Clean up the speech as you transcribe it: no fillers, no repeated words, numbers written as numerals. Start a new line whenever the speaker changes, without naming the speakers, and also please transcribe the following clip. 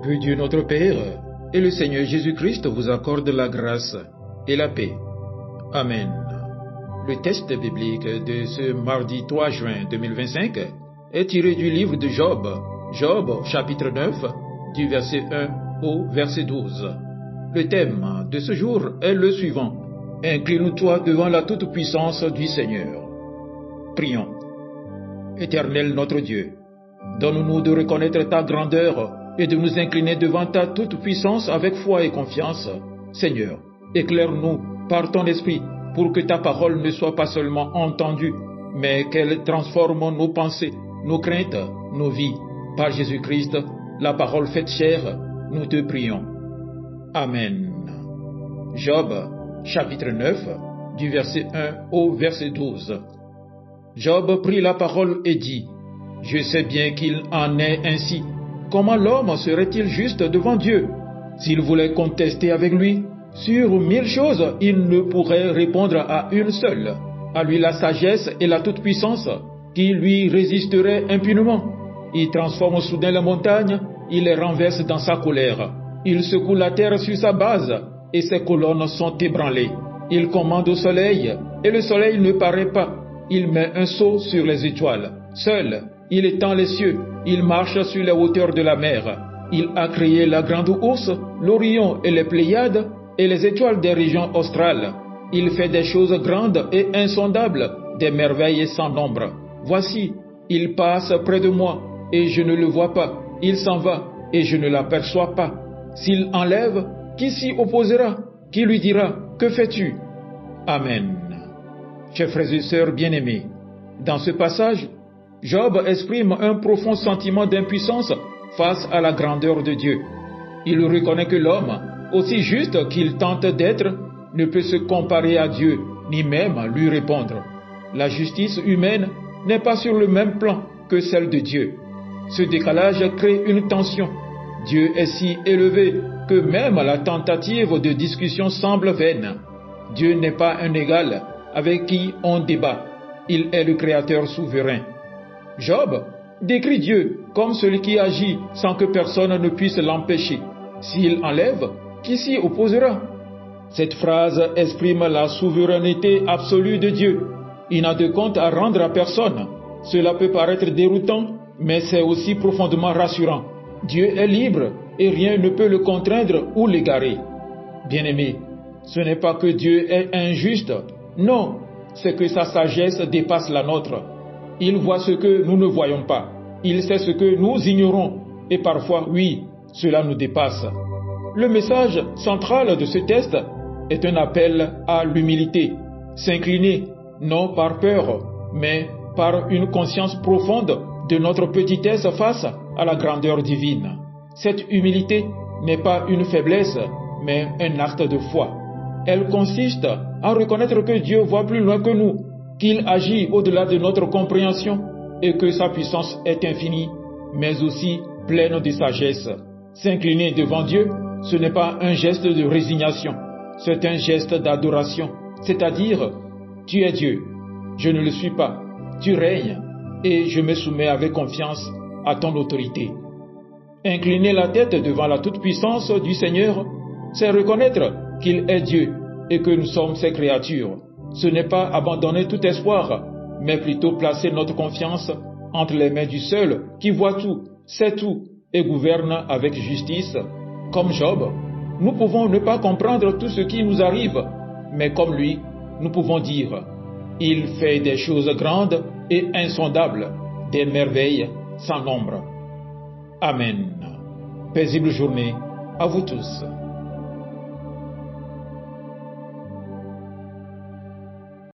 Que Dieu notre Père et le Seigneur Jésus-Christ vous accordent la grâce et la paix. Amen. Le texte biblique de ce mardi 3 juin 2025 est tiré du livre de Job, Job chapitre 9, du verset 1 au verset 12. Le thème de ce jour est le suivant: Incline-toi devant la toute-puissance du Seigneur. Prions. Éternel notre Dieu, donne-nous de reconnaître ta grandeur et de nous incliner devant ta toute-puissance avec foi et confiance. Seigneur, éclaire-nous par ton esprit pour que ta parole ne soit pas seulement entendue, mais qu'elle transforme nos pensées, nos craintes, nos vies. Par Jésus-Christ, la parole faite chair, nous te prions. Amen. Job, chapitre 9, du verset 1 au verset 12. Job prit la parole et dit: Je sais bien qu'il en est ainsi. Comment l'homme serait-il juste devant Dieu? S'il voulait contester avec lui sur 1000 choses, il ne pourrait répondre à une seule. À lui la sagesse et la toute-puissance qui lui résisteraient impunément. Il transforme soudain la montagne, il les renverse dans sa colère. Il secoue la terre sur sa base et ses colonnes sont ébranlées. Il commande au soleil et le soleil ne paraît pas. Il met un sceau sur les étoiles. Seul, il étend les cieux. Il marche sur les hauteurs de la mer. Il a créé la grande ourse, l'Orion et les Pléiades et les étoiles des régions australes. Il fait des choses grandes et insondables, des merveilles sans nombre. Voici, il passe près de moi et je ne le vois pas. Il s'en va et je ne l'aperçois pas. S'il enlève, qui s'y opposera? Qui lui dira: Que fais-tu? Amen. Chers frères et sœurs bien-aimés, dans ce passage, Job exprime un profond sentiment d'impuissance face à la grandeur de Dieu. Il reconnaît que l'homme, aussi juste qu'il tente d'être, ne peut se comparer à Dieu, ni même lui répondre. La justice humaine n'est pas sur le même plan que celle de Dieu. Ce décalage crée une tension. Dieu est si élevé que même la tentative de discussion semble vaine. Dieu n'est pas un égal avec qui on débat. Il est le Créateur souverain. Job décrit Dieu comme celui qui agit sans que personne ne puisse l'empêcher. S'il enlève, qui s'y opposera? Cette phrase exprime la souveraineté absolue de Dieu. Il n'a de compte à rendre à personne. Cela peut paraître déroutant, mais c'est aussi profondément rassurant. Dieu est libre et rien ne peut le contraindre ou l'égarer. Bien-aimé, ce n'est pas que Dieu est injuste. Non, c'est que sa sagesse dépasse la nôtre. Il voit ce que nous ne voyons pas. Il sait ce que nous ignorons. Et parfois, oui, cela nous dépasse. Le message central de ce texte est un appel à l'humilité. S'incliner, non par peur, mais par une conscience profonde de notre petitesse face à la grandeur divine. Cette humilité n'est pas une faiblesse, mais un acte de foi. Elle consiste à reconnaître que Dieu voit plus loin que nous, qu'il agit au-delà de notre compréhension et que sa puissance est infinie, mais aussi pleine de sagesse. S'incliner devant Dieu, ce n'est pas un geste de résignation, c'est un geste d'adoration, c'est-à-dire: tu es Dieu, je ne le suis pas, tu règnes et je me soumets avec confiance à ton autorité. Incliner la tête devant la toute-puissance du Seigneur, c'est reconnaître qu'il est Dieu et que nous sommes ses créatures. Ce n'est pas abandonner tout espoir, mais plutôt placer notre confiance entre les mains du seul qui voit tout, sait tout et gouverne avec justice. Comme Job, nous pouvons ne pas comprendre tout ce qui nous arrive, mais comme lui, nous pouvons dire: il fait des choses grandes et insondables, des merveilles sans nombre. Amen. Paisible journée à vous tous.